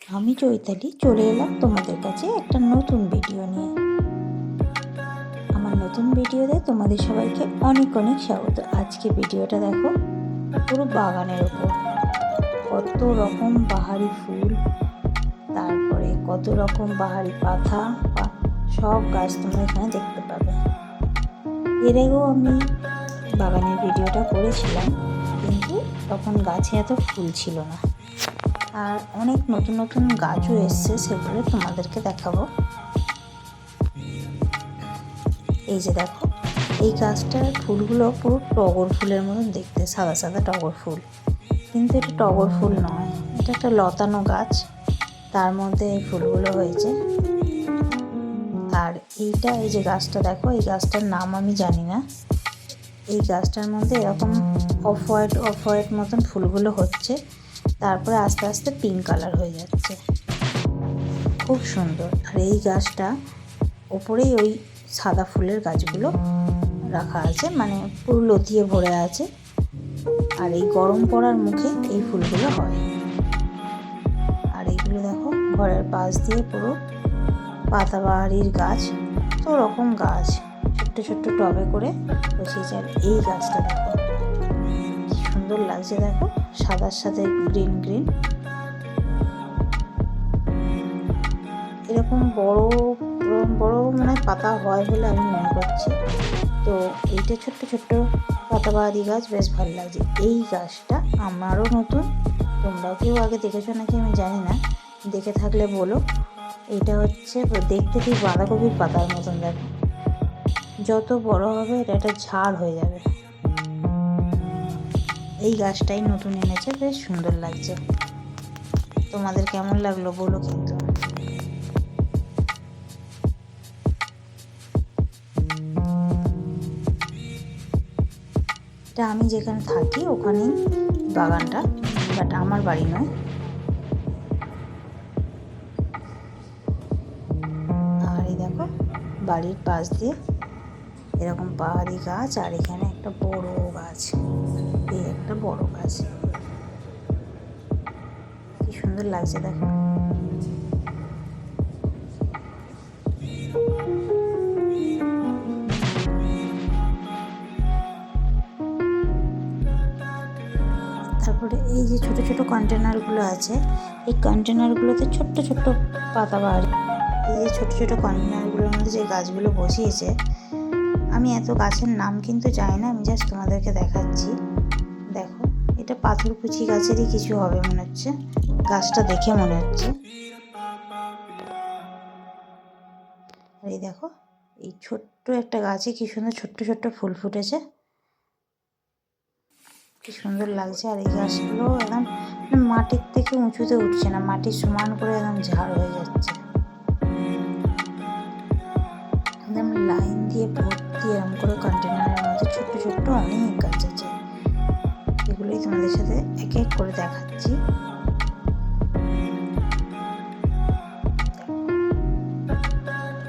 আমি চৈতালি চলে এলাম তোমাদের কাছে একটা নতুন ভিডিও নিয়ে। আমার নতুন ভিডিওতে তোমাদের সবাইকে অনেক অনেক স্বাগত। আজকে ভিডিওটা দেখো পুরো বাগানের ওপর, কত রকম বাহারি ফুল, তারপরে কত রকম বাহারি পাতা, সব গাছ তোমরা এখানে দেখতে পাবে। এর আগেও আমি বাগানের ভিডিওটা করেছিলাম, কিন্তু তখন গাছে এত ফুল ছিল না। আর অনেক নতুন নতুন গাছও এসছে, সেগুলো তোমাদেরকে দেখাবো। এই যে দেখো, এই গাছটার ফুলগুলো পুরো টগর ফুলের মতন দেখতে, সাদা সাদা টগর ফুল, কিন্তু এটা টগর ফুল নয়, এটা একটা লতানো গাছ, তার মধ্যে এই ফুলগুলো হয়েছে। আর এইটা, এই যে গাছটা দেখো, এই গাছটার নাম আমি জানি না। এই গাছটার মধ্যে এরকম অফ হোয়াইট মতন ফুলগুলো হচ্ছে, তারপরে আস্তে আস্তে পিঙ্ক কালার হয়ে যাচ্ছে, খুব সুন্দর। আর এই গাছটা ওপরেই ওই সাদা ফুলের গাছগুলো রাখা আছে, মানে পুরো লতিয়ে ভরে আছে। আর এই গরম পড়ার মুখে এই ফুলগুলো হয়। আর এইগুলো দেখো, ঘরের পাশ দিয়ে পুরো পাতাবাহারির গাছ, তো রকম গাছ ছোট্ট ছোট্ট টবে করে বসিয়েছে। আর এই গাছটা দেখো কি সুন্দর লাগছে, দেখো সাদার সাথে গ্রিন গ্রিন, এরকম বড় বড় মানে পাতা হয় বলে আমি মনে করছি। তো এইটা ছোট্ট ছোট্ট পাতাবাহারি গাছ, বেশ ভালো লাগছে। এই গাছটা আমারও নতুন, তোমরাও কেউ আগে দেখেছো নাকি আমি জানি না, দেখে থাকলে বলো। এটা হচ্ছে দেখতে ঠিক বাঁধাকপির পাতার মতন, দেখো যত বড় হবে এটা একটা ঝাড় হয়ে যাবে। এই গাছটাই নতুন এনেছে, বেশ সুন্দর লাগছে। তোমাদের কেমন লাগলো বলো কিন্তু। এটা আমি যেখানে থাকি ওখানেই বাগানটা, বাট আমার বাড়ি নয়। আর এই দেখো, বাড়ির পাশ দিয়ে এরকম পাহাড়ি গাছ, আর এখানে একটা বড় গাছ, এই একটা বড় গাছ, কি সুন্দর লাগছে দেখো। তারপরে এই যে ছোট ছোট কন্টেনারগুলো আছে, এই কন্টেনারগুলোতে ছোট্ট ছোট্ট পাতাবাহার, এই যে ছোট ছোট কন্টেনারগুলোর মধ্যে যে গাছগুলো বসিয়েছে, আমি এত গাছের নাম কিন্তু জানি না, আমি জাস্ট তোমাদেরকে দেখাচ্ছি। দেখো, এটা পাথরকুচি গাছেরই কিছু হবে মনে হচ্ছে, গাছটা দেখে মনে হচ্ছে। আর এই দেখো, এই ছোট্ট একটা গাছে কি সুন্দর ছোট্ট ছোট্ট ফুল ফুটেছে, কি সুন্দর লাগছে। আর এই গাছগুলো একদম মাটির থেকে উঁচুতে উঠছে না, মাটি সমান করে একদম ঝাড় হয়ে যাচ্ছে, একদম লাইন দিয়ে ভর্তি এরকম করে কন্টেনারের মধ্যে ছোট্ট ছোট্ট অনেক গাছ আছে। এগুলোই তোমাদের সাথে এক এক করে দেখাচ্ছি।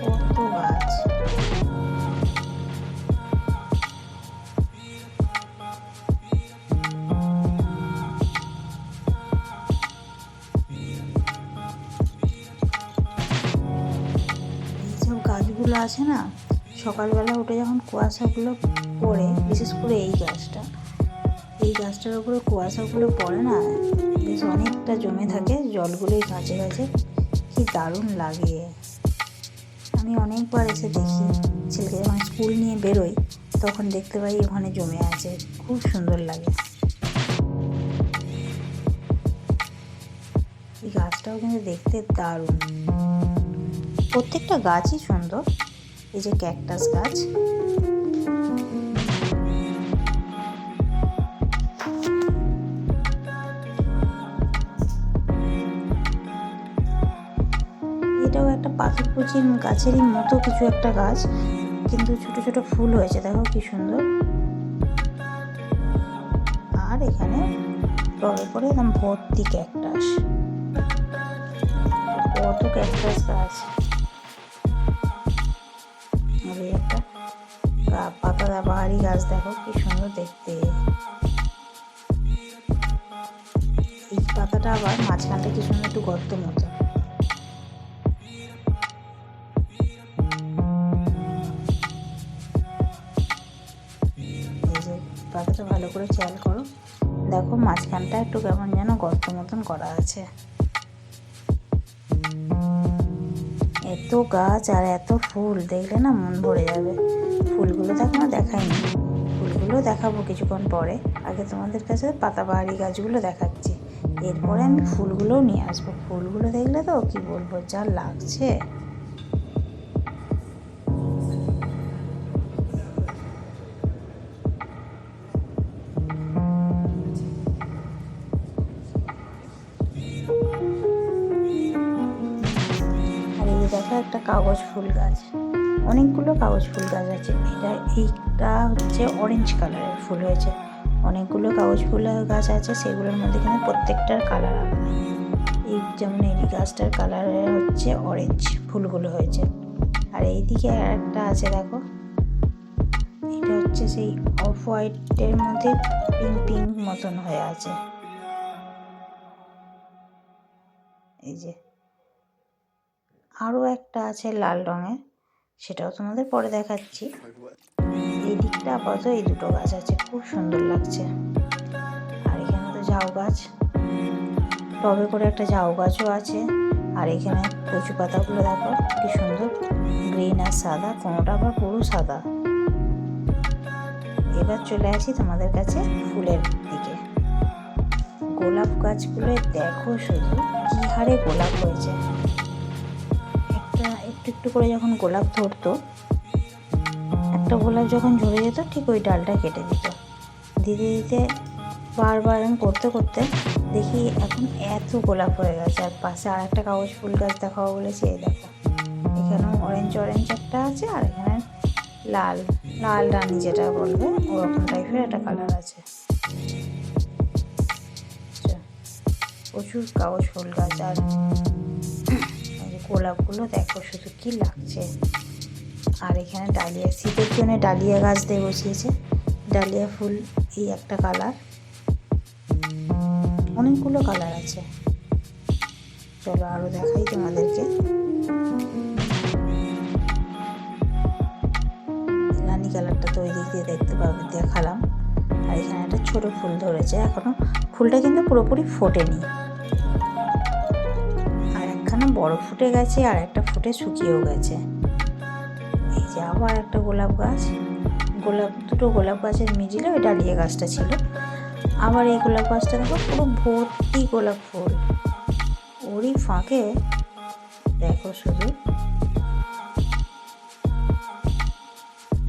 কত গাছ, এইসব গাছগুলো আছে না, সকালবেলা উঠে যখন কুয়াশাগুলো পড়ে, বিশেষ করে এই গাছটার উপরে কুয়াশাগুলো পড়ে না, বেশ অনেকটা জমে থাকে জলগুলো এই গাছে গাছে, কি দারুণ লাগে। আমি অনেকবার এসে দেখি, ছেলেকে যখন স্কুল নিয়ে বেরোই তখন দেখতে পাই ওখানে জমে আছে, খুব সুন্দর লাগে। এই গাছটাও কিন্তু দেখতে দারুণ, প্রত্যেকটা গাছই সুন্দর। এই যে ক্যাকটাস গাছ, এটাও একটা পাথরকুচি গাছেরই মতো কিছু একটা গাছ, কিন্তু ছোট ছোট ফুল হয়েছে, দেখো কি সুন্দর। আর এখানে টবে করে একদম ভর্তি ক্যাকটাস, কত ক্যাকটাস গাছ। আর এই একটা পাতা বাহারি গাছ, দেখো কি সুন্দর দেখতে। এই পাতাটা গাছটা আবার মাঝখানটা কি সুন্দর একটু গর্ত মতো। এই যে পাতাটা ভালো করে খেয়াল করো, দেখো মাঝখানটা একটু কেমন যেন গর্ত মতন করা আছে। এত গাছ আর এত ফুল দেখলে না মন ভরে যাবে। ফুলগুলো তো এখনো দেখাইনি, ফুলগুলো দেখাবো কিছুক্ষণ পরে। আগে তোমাদের কাছে পাতাবাহারি গাছগুলো দেখাচ্ছি, এরপরে আমি ফুলগুলোও নিয়ে আসবো। ফুলগুলো দেখলে তো কি বলবো, যা লাগছে। আর এই দেখো একটা কাগজ ফুল গাছ, অনেকগুলো কাগজ ফুল গাছ আছে। এইটা হচ্ছে অরেঞ্জ কালারের ফুল হয়েছে। অনেকগুলো কাগজ ফুল গাছ আছে, সেগুলোর মধ্যে কিন্তু প্রত্যেকটার কালার আলাদা। এই যেমন এই গাছটার কালার হচ্ছে অরেঞ্জ, ফুলগুলো হয়েছে। আর এইদিকে আর একটা আছে দেখো, এটা হচ্ছে সেই অফ হোয়াইটের মধ্যে পিঙ্ক পিঙ্ক মতন হয়ে আছে। এই যে আরও একটা আছে লাল রঙের, সেটাও তোমাদের পরে দেখাচ্ছি। এই দিকটা আপাতত এই দুটো গাছ আছে, খুব সুন্দর লাগছে। আর এখানে তো ঝাউ গাছ, টবে করে একটা ঝাউ গাছও আছে। আর এখানে কচু পাতাগুলো দেখো কি সুন্দর গ্রিন আর সাদা, কোনোটা আবার পুরো সাদা। এবার চলে আসি তোমাদের কাছে ফুলের দিকে। গোলাপ গাছগুলো দেখো শুধু কি হারে গোলাপ হয়েছে। একটু একটু করে যখন গোলাপ ধরতো, একটা গোলাপ যখন ঝরে যেত ঠিক ওই ডালটা কেটে দিতে দিতে বারবার আমি করতে করতে দেখি এখন এত গোলাপ হয়ে গেছে। আর পাশে আর একটা কাগজ ফুল গাছ দেখাবো বলেছি, এই দেখো এখানেও অরেঞ্জ অরেঞ্জ একটা আছে, আর এখানে লাল লাল রানী যেটা বলবে ওরকম টাইপের একটা কালার আছে। প্রচুর কাগজ ফুল গাছ। আর গোলাপগুলো দেখো শুধু কি লাগছে। আর এখানে ডালিয়া, শীতের জন্য ডালিয়া গাছ দিয়ে বসিয়েছে। ডালিয়া ফুল এই একটা কালার, অনেকগুলো কালার আছে। চলো আরও দেখাই তোমাদেরকে। রানী কালারটা তো ওই দিক দিয়ে দেখতে পাবে, দেখালাম। আর এখানে একটা ছোট ফুল ধরেছে, এখনো ফুলটা কিন্তু পুরোপুরি ফোটেনি। আর একখানা বড় ফুটে গেছে, আর একটা ফুটে শুকিয়েও গেছে। এই যে আবার একটা গোলাপ গাছ, দুটো গোলাপ গাছের মিডিলে ওই ডালিয়া গাছটা ছিল। আবার এই গোলাপ গাছটা দেখো পুরো ভর্তি গোলাপ ফুল। ওরই ফাঁকে দেখো শুধু,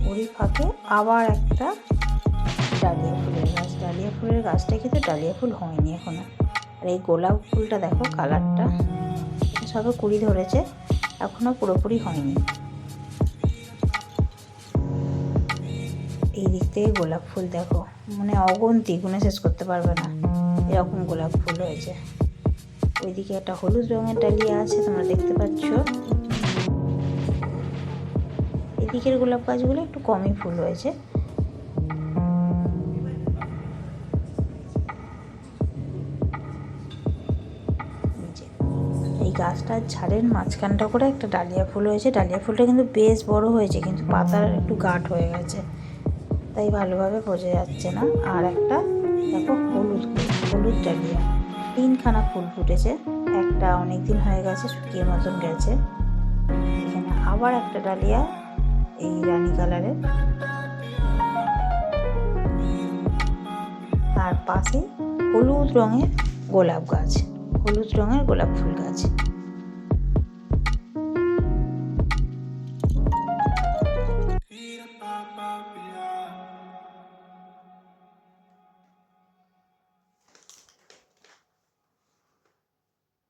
ওরই ফাঁকে আবার একটা ডালিয়া ফুলের গাছ। ডালিয়া ফুলের গাছটা কিন্তু ডালিয়া ফুল হয়নি এখনো। আর এই গোলাপ ফুলটা দেখো কালারটা, সবে কুড়ি ধরেছে, এখনো পুরোপুরি হয়নি। এই দিক থেকে গোলাপ ফুল দেখো, মানে অগুন্তি, গুনে শেষ করতে পারবে না এরকম গোলাপ ফুল হয়েছে। ওইদিকে একটা হলুদ রঙের ডালিয়া আছে, তোমরা দেখতে পাচ্ছ। এদিকের গোলাপ গাছগুলো একটু কমই ফুল হয়েছে। এই গাছটার ঝাড়ের মাঝখানটা করে একটা ডালিয়া ফুল হয়েছে। ডালিয়া ফুলটা কিন্তু বেশ বড় হয়েছে, কিন্তু পাতার একটু গাঢ় হয়ে গেছে, তাই ভালোভাবে বোঝা যাচ্ছে না। আর একটা দেখো হলুদ ডালিয়া, তিনখানা ফুল ফুটেছে। একটা অনেক দিন হয়ে গেছে, শুকিয়ে মতন গেছে। এখানে আবার একটা ডালিয়া এই রানী কালারের, তার পাশে হলুদ রঙের গোলাপ গাছ, হলুদ রঙের গোলাপ ফুল গাছ।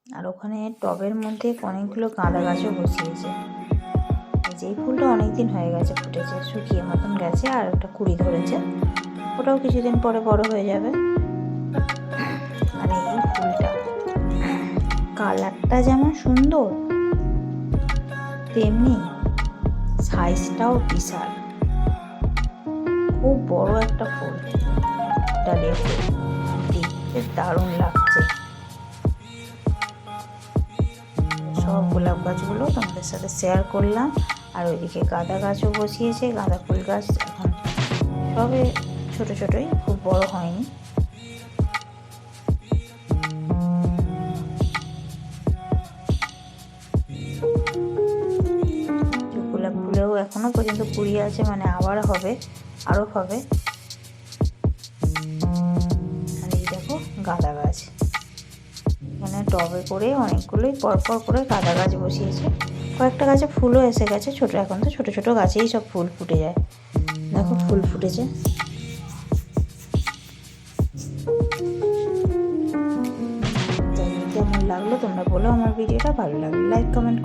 আর ওখানে টবের মধ্যে অনেকগুলো গাঁদা গাছও বসিয়েছে। যেই ফুলটা অনেক দিন হয়ে গেছে ফুটেছে, শুকিয়ে মতন গেছে, আর একটা কুড়ি ধরেছে, ওটাও কিছুদিন পরে বড় হয়ে যাবে। আর এই ফুলটা কালারটা যেমন সুন্দর, তেমনি সাইজটাও বিশাল, খুব বড় একটা ফুল, ডালিয়া ফুল, দেখতে দারুণ লাগছে। সব গোলাপ গাছগুলো তোমাদের সাথে শেয়ার করলাম। আর ওইদিকে গাঁদা গাছও বসিয়েছে, গাঁদা ফুল গাছ এখন সবে ছোটো ছোটোই, খুব বড় হয়নি। গোলাপ ফুলেও এখনো পর্যন্ত কুড়ি আছে, মানে আবার হবে, আরও হবে। আর এই দেখো গাঁদা গাছ, মানে টবে করে অনেকগুলোই পরপর করে গাঁদা গাছ বসিয়েছে। কয়েকটা গাছে ফুলও এসে গেছে, ছোটো, এখন তো ছোটো ছোটো গাছেই সব ফুল ফুটে যায়। দেখো ফুল ফুটেছে। কেমন লাগলো তোমরা বলো আমার ভিডিওটা, ভালো লাগলো লাইক কমেন্ট